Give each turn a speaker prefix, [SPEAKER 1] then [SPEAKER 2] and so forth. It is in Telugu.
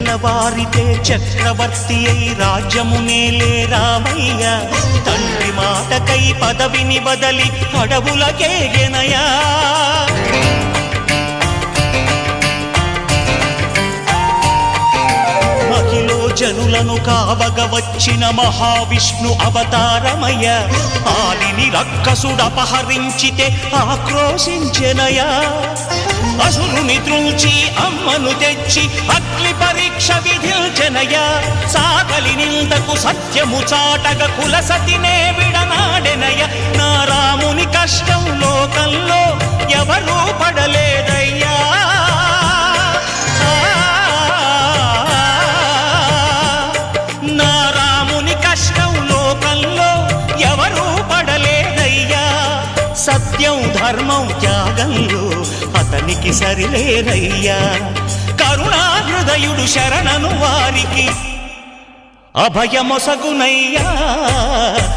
[SPEAKER 1] తెల్లవారితే చక్రవర్తి అయి రాజ్యమునేలే రామయ్య తండ్రి మాటకై పదవిని బదలి అడవులకేగెనయా మహిలో జనులను కావగ వచ్చిన మహావిష్ణు అవతారమయ్య ఆలిని రక్కసుడపహరించితే ఆక్రోశించెనయా అసురుని త్రుంచి అమ్మను తెచ్చి అగ్ని పరీక్ష విధించెనయా సాగలి నిందకు సత్యము చాటగ కులసతినే విడనాడెనయ నా రాముని కష్టం లోకంలో ఎవరూ పడలేదయ్యా నా రాముని కష్టం లోకంలో ఎవరూ పడలేదయ్యా సత్యం ధర్మం త్యాగంలో అతనికి సరిలేరయ్యా కరుణా హృదయుడు శరణను వారికి అభయమొసగునయ్యా